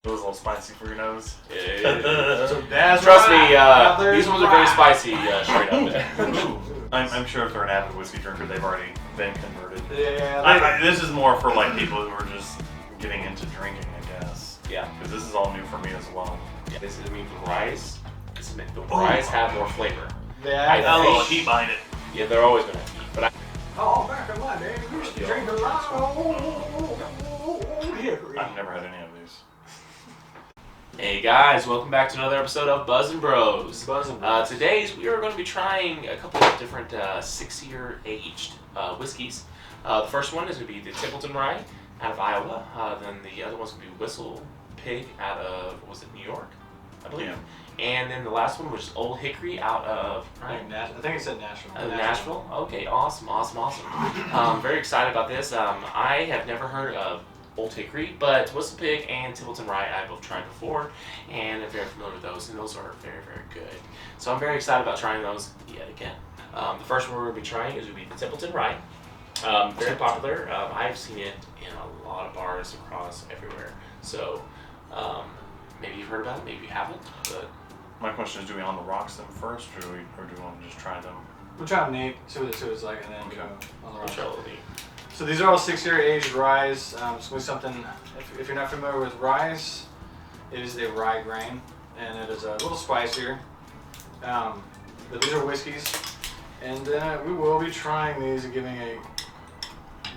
It was a little spicy for your nose. Yeah. So that's Trust me, these ones are very spicy straight up. I'm sure if they're an avid whiskey drinker, they've already been converted. Yeah. This is more for like people who are just getting into drinking, I guess. Yeah. Because this is all new for me as well. Yeah. This is the ryes. The ryes have more flavor. Yeah. I got a little heat behind it. Yeah, they're always gonna have heat, but Oh, back in my day, we used to drink a lot of Hickory. I've never had any of these. Hey guys, welcome back to another episode of Buzzin Bros. Buzzin Bros. Today we are going to be trying a couple of different 6-year aged whiskeys. The first one is going to be the Templeton Rye out of Iowa. Then the other one's going to be WhistlePig out of, was it New York? I believe. Yeah. And then the last one was Old Hickory out of, right? I think it said Nashville. Nashville? Okay, awesome. Very excited about this. I have never heard of Old Hickory, but WhistlePig and Templeton Rye I both tried before, and I'm very familiar with those, and those are very, very good. So I'm very excited about trying those yet again. The first one we're going to be trying is going to be the Templeton Rye. Very popular. I've seen it in a lot of bars across everywhere. So maybe you've heard about it, maybe you haven't. But my question is, do we on the rocks them first, or do we want to just try them? We'll try them neat, see what it's like, and then go on the rocks. So these are all 6-year aged ryes. It's going to be something, if you're not familiar with ryes, it is a rye grain, and it is a little spicier. But these are whiskeys, and we will be trying these and giving a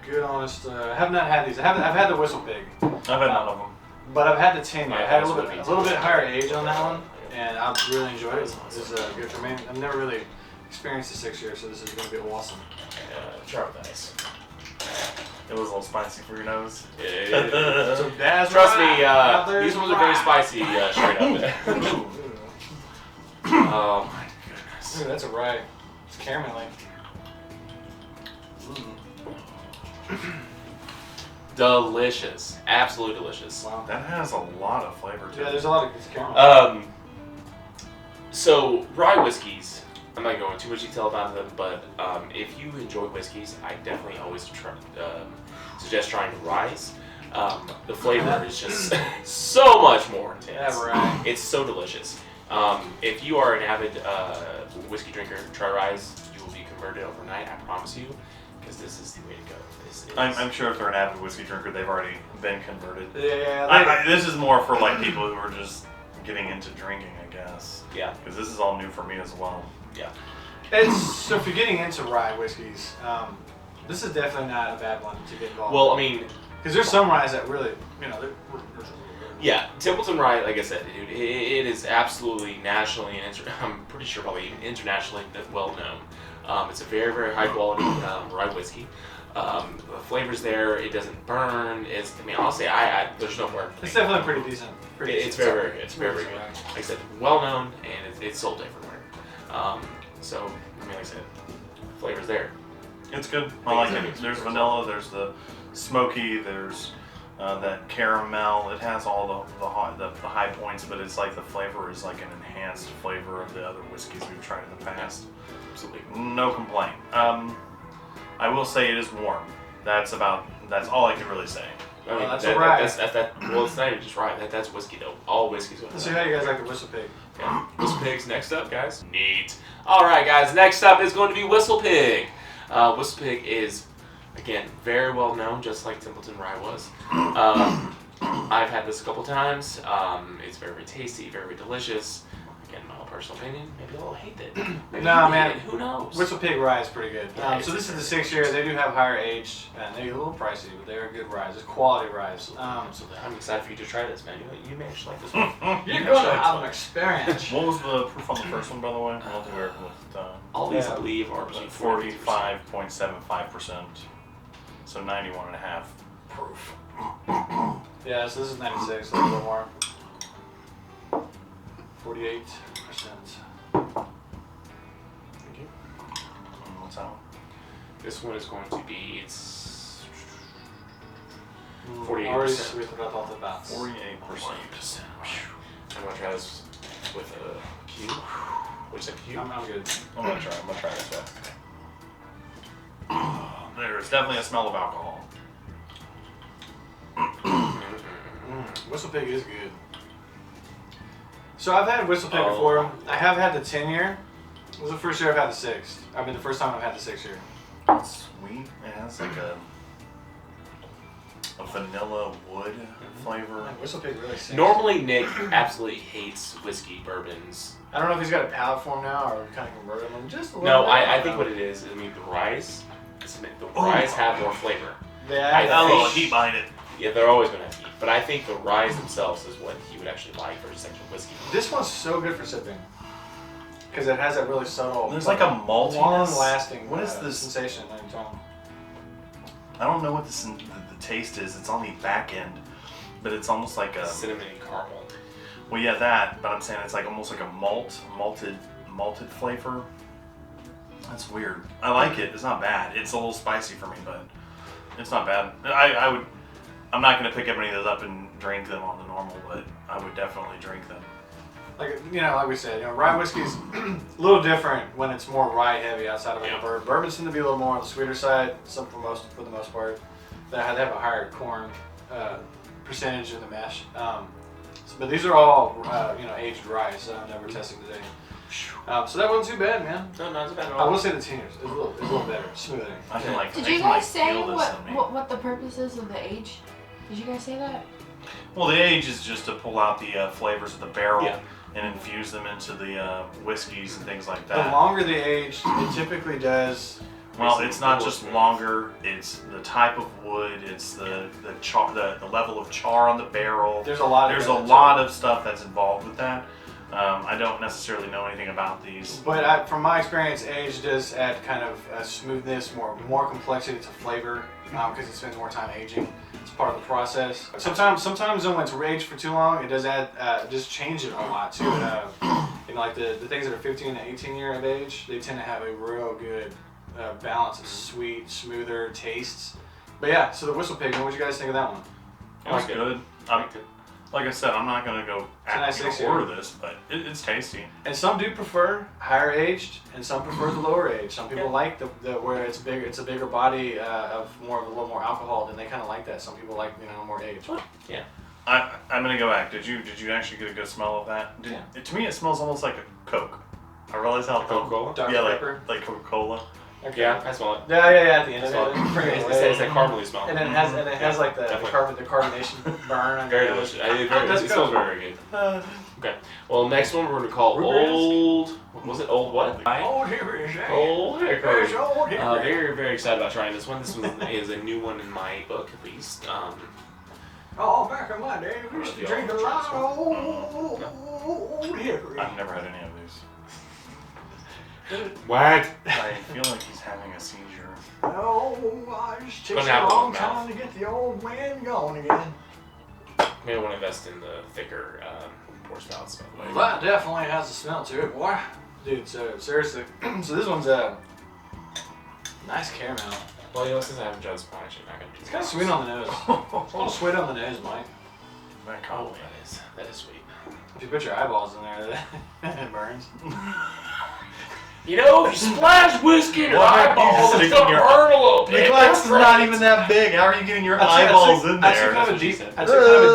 good, honest. I have not had these. I've had the WhistlePig. I've had none of them. But I've had the 10 year. I had a little bit higher age on that one, and I've really enjoyed it. This is good for me. I've never really experienced the 6 year, so this is going to be awesome. Try with ice. It was a little spicy for your nose. Yeah. So that's Trust me, these ones are very spicy straight up. Oh my goodness. Ooh, that's a rye. It's caramelly. Delicious. Absolutely delicious. Wow. That has a lot of flavor to it. Yeah, there's a lot of caramel. So rye whiskeys, I'm not going too much detail about them, but if you enjoy whiskeys, I definitely always suggest trying ryes. The flavor is just so much more intense. Yeah, right. It's so delicious. If you are an avid whiskey drinker, try ryes. You will be converted overnight, I promise you, because this is the way to go. I'm sure if they're an avid whiskey drinker, they've already been converted. Yeah. This is more for like people who are just getting into drinking, I guess. Yeah. Because this is all new for me as well. Yeah. So if you're getting into rye whiskeys, this is definitely not a bad one to get involved. Well, I mean, because there's some ryes that really, they're yeah, Templeton Rye, like I said, dude, it is absolutely nationally and I'm pretty sure probably even internationally well known. It's a very, very high quality rye whiskey. The flavor's there. It doesn't burn. Honestly, there's no burn. It's definitely pretty decent. It's very, very good. It's very, very good. Like I said, well known, and it's sold everywhere. So, like I said, the flavor's there. It's good. I like it. There's vanilla. There's the smoky. There's that caramel. It has all the high points, but it's like the flavor is like an enhanced flavor of the other whiskeys we've tried in the past. Absolutely. No complaint. I will say it is warm. That's all I can really say. I mean, that's a rye. Well, it's not even just rye. That's whiskey though. All whiskeys. Let's see how you guys like the WhistlePig. Yeah. WhistlePig's next up, guys. Neat. All right, guys. Next up is going to be WhistlePig. WhistlePig is, again, very well known, just like Templeton Rye was. I've had this a couple times. It's very, very tasty, very, very delicious. Again, my own personal opinion. Maybe I'll hate it. Man. Who knows? WhistlePig rye is pretty good. Yeah, so this is the 6 year. They do have higher aged, and they're a little pricey, but they're good ryes. It's quality ryes. So I'm excited for you to try this, man. You may actually like this one. You're going to have an experience. What was the proof on the first one, by the way? All these, I believe, are 45.75%. So 91.5 proof. Yeah, so this is 96, a little more. 48%. Thank you. What's that one? This one is going to be, it's 48%. We forgot off the bat. 48%. I'm going to try this with a Q. Which is a Q? I'm good. I'm gonna try this one. There's definitely a smell of alcohol. WhistlePig is good. So I've had WhistlePig before. I have had the 10-year. It was the first year I've had the 6. I mean, the first time I've had the 6-year. It's sweet. It has like a vanilla wood flavor. Man, WhistlePig really sinks. Normally, Nick absolutely hates whiskey bourbons. I don't know if he's got a palate for him now or kind of converted him just a little No, bit. I think what it is, I mean, the ryes have more flavor. Yeah, A little heat behind it. Yeah, they're always going to have heat. But I think the ryes themselves is what he would actually like versus actual whiskey. This one's so good for sipping. Because it has that really subtle... There's like a maltiness. long-lasting What is this sensation in your tongue. I don't know what the taste is. It's on the back end, but it's almost like a cinnamon and caramel. Well, yeah, that. But I'm saying it's like almost like a malted flavor. That's weird. I like it. It's not bad. It's a little spicy for me, but it's not bad. I'm not gonna pick any of those up and drink them on the normal, but I would definitely drink them. Like like we said, rye whiskey's a little different when it's more rye heavy outside of like a bourbon. Bourbons tend to be a little more on the sweeter side, for the most part. They have a higher corn percentage in the mash. But these are all aged rye that we're testing today. So that wasn't too bad, man. No, not too bad at all. I will say the 10 years is a little better, smoother. I can Did you guys say what the purpose is of the age? Did you guys say that? Well, the age is just to pull out the flavors of the barrel and infuse them into the whiskeys and things like that. The longer the age, it typically does. Well, it's not just longer. It's the type of wood. It's the level of char on the barrel. There's a lot of stuff that's involved with that. I don't necessarily know anything about these. But from my experience, age does add kind of a smoothness, more complexity to flavor because it spends more time aging. It's part of the process. Sometimes when it's aged for too long, it does add just change it a lot too. Like the things that are 15 to 18 year of age, they tend to have a real good balance of sweet, smoother tastes. But yeah, so the WhistlePig, what did you guys think of that one? It was good. Like I said, I'm not going to go order this, but it's tasty. And some do prefer higher aged, and some prefer the lower age. Some people like the where it's bigger, it's a bigger body of a little more alcohol, then they kind of like that. Some people like more age. Yeah. I'm going to go back. Did you actually get a good smell of that? To me, it smells almost like a Coke. I realize how Coca-Cola? Dr. Pepper? like Coca-Cola. Okay. Yeah, I smell it. Yeah, at the end of it. It's that caramely smell. And it has like the carbonation burn. Very delicious. It smells very good. Okay. Well, next one we're going to call Old... Was it Old what? Old Hickory. Old Hickory. Old Hickory. Very, very excited about trying this one. This one is a new one in my book, at least. Back in my day, we used to drink a lot of Old Hickory. I've never had any of these. What? I feel like he's having a seizure. I just takes a long time to get the old man going again. Maybe I want to invest in the thicker pour spouts. That definitely has a smell to it, boy. Dude, so seriously. So this one's a nice caramel. Well, since I haven't tried this one, actually not going to do it's kind of sweet on the nose. A little sweet on the nose, Mike. Oh, that is sweet. If you put your eyeballs in there, it burns. If you splash whiskey in your eyeballs, it's going to burn a little bit. The glass is not even that big. How are you getting your eyeballs in there? I took kind of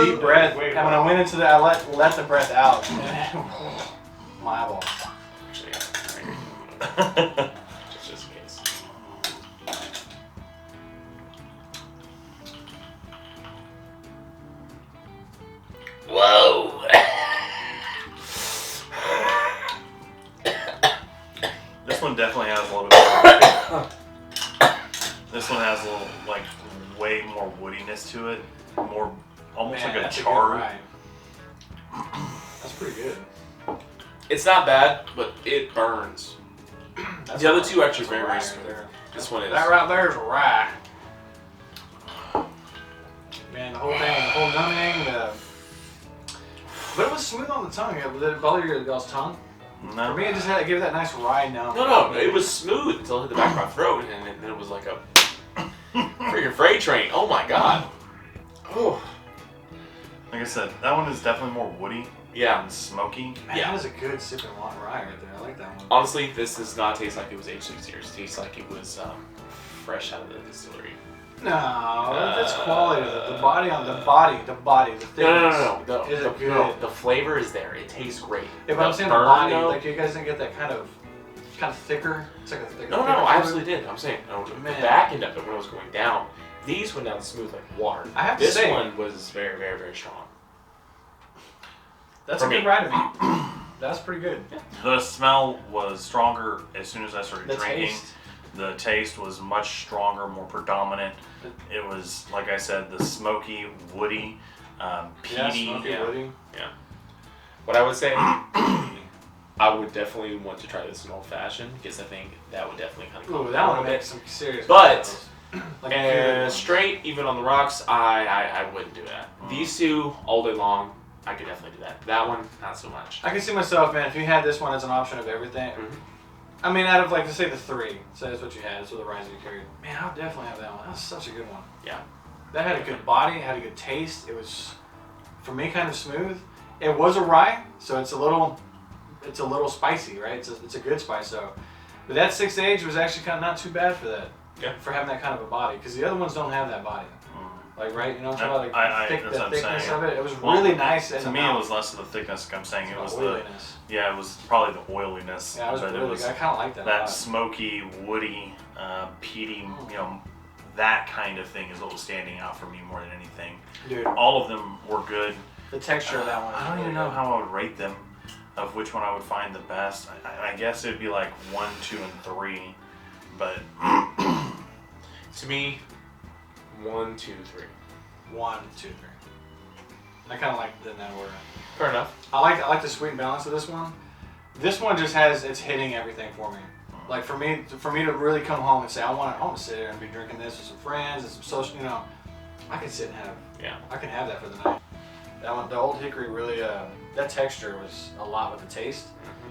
a deep breath, and when I went into that, I let the breath out. My eyeballs. Actually, just in case. Whoa! This one definitely has a little bit more. This one has a little, way more woodiness to it. Almost like a char. That's pretty good. It's not bad, but it burns. The other two are actually very, very smooth. This one is. That right there is rye. Man, the whole thing, the whole numbing, but it was smooth on the tongue. Did it bother your guys' tongue? No. For me, it just had to give that nice rye numb. No, it was smooth until it hit the back of my throat, and then it was like a freaking freight train. Oh my god. Oh. Like I said, that one is definitely more woody. Yeah. And smoky. Man, that is a good sipping rye right there. I like that one. Honestly, this does not taste like it was aged 6 years. It tastes like it was fresh out of the distillery. No, that's quality. The body on the thickness. No. The flavor is there. It tastes great. Yeah, but I'm saying the body. Like you guys didn't get that kind of thicker. It's like a No, I absolutely did. I'm saying the back end of it when it was going down. These went down smooth like water. I have to say, this one was very, very, very strong. That's a good rye to me. That's pretty good. Yeah. The smell was stronger as soon as I started drinking. The taste was much stronger, more predominant. It was, like I said, the smoky, woody, peaty. Woody. Yeah. What I would say, I would definitely want to try this in old fashioned because I think that would definitely kind of. Ooh, that one would make some serious. But straight, even on the rocks, I wouldn't do that. These two all day long. I could definitely do that. That one, not so much. I can see myself, man, if you had this one as an option of everything. I mean, out of, like, to say the three. So that's what you had. So the Rye you carried. Man, I would definitely have that one. That was such a good one. Yeah. That had a good body. It had a good taste. It was, for me, kind of smooth. It was a rye, so it's a little spicy, right? It's a good spice, so. But that 6th age was actually kind of not too bad for that. Yeah. For having that kind of a body. Because the other ones don't have that body. Like, right? You know what I'm talking about? Like, the thickness of it. It was really nice. To me, it was less of the thickness. I'm saying it was oiliness. it was probably the oiliness. Yeah, it was really good. I kind of like that. That smoky, woody, peaty, that kind of thing is what was standing out for me more than anything. Dude. All of them were good. The texture of that one. I don't even know how I would rate them, of which one I would find the best. I guess it'd be like 1, 2, and 3, but to me, 1, 2, 3. 1, 2, 3. I kind of like it in that order. Fair enough. I like the sweet balance of this one. This one just it's hitting everything for me. Like for me to really come home and say I want to sit here and be drinking this with some friends and some social, I can sit and have. Yeah. I can have that for the night. That one, the Old Hickory really, that texture was a lot with the taste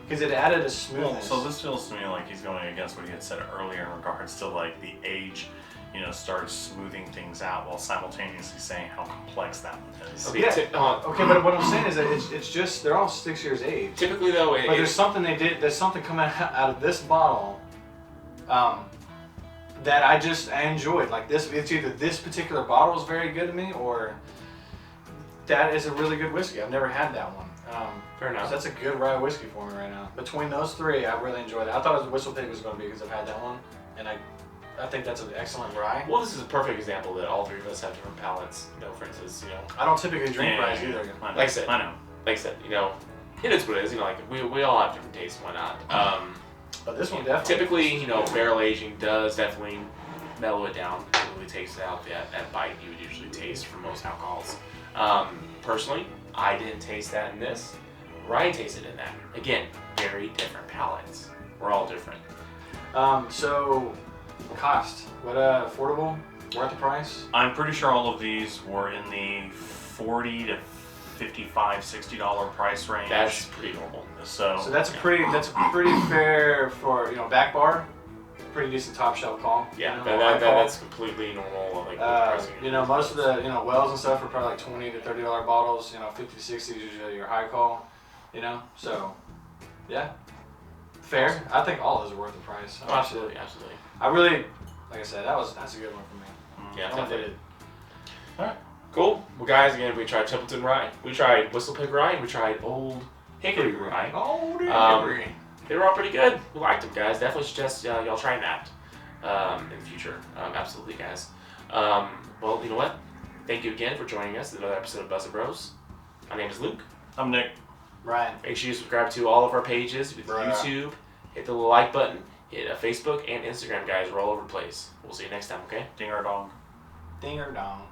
because it added a smoothness. So this feels to me like he's going against what he had said earlier in regards to like the age. Starts smoothing things out while simultaneously saying how complex that one is. Okay, but what I'm saying is that it's just they're all 6 years age. Typically, though, but there's something they did. There's something coming out of this bottle that I enjoyed. Like this, it's either this particular bottle is very good to me, or that is a really good whiskey. I've never had that one. Fair enough. So that's a good rye whiskey for me right now. Between those three, I really enjoyed it. I thought WhistlePig was going to be because I've had that one, and I think that's an excellent rye. Well, this is a perfect example that all three of us have different palates. For instance, I don't typically drink ryes either. Like I said, it is what it is. We all have different tastes and whatnot. But this one definitely. Typically, barrel aging does definitely mellow it down. It really takes out that bite you would usually taste from most alcohols. Personally, I didn't taste that in this. Ryan tasted in that. Again, very different palates. We're all different. So. Cost. What affordable? Worth the price? I'm pretty sure all of these were in the $40 to $55, $60 price range. That's pretty normal. So that's pretty fair for back bar. Pretty decent top shelf call. Yeah, that's completely normal. Most of the wells and stuff are probably like $20 to $30 bottles. 50 to 60 is usually your high call. So yeah, fair. Awesome. I think all of those are worth the price. Oh, absolutely. I really, like I said, that's a good one for me. Yeah, definitely. Alright. Cool. Well, guys, again, we tried Templeton Rye, we tried WhistlePig Rye, and we tried Old Hickory Rye. Old Hickory. They were all pretty good. We liked them, guys. Definitely suggest y'all trying that in the future. Absolutely, guys. Well, you know what? Thank you again for joining us in another episode of Buzzin Bros. My name is Luke. I'm Nick. Ryan. Make sure you subscribe to all of our pages with YouTube. Hit the like button. Hit Facebook and Instagram, guys. We're all over the place. We'll see you next time, okay? Ding or dong. Ding or dong.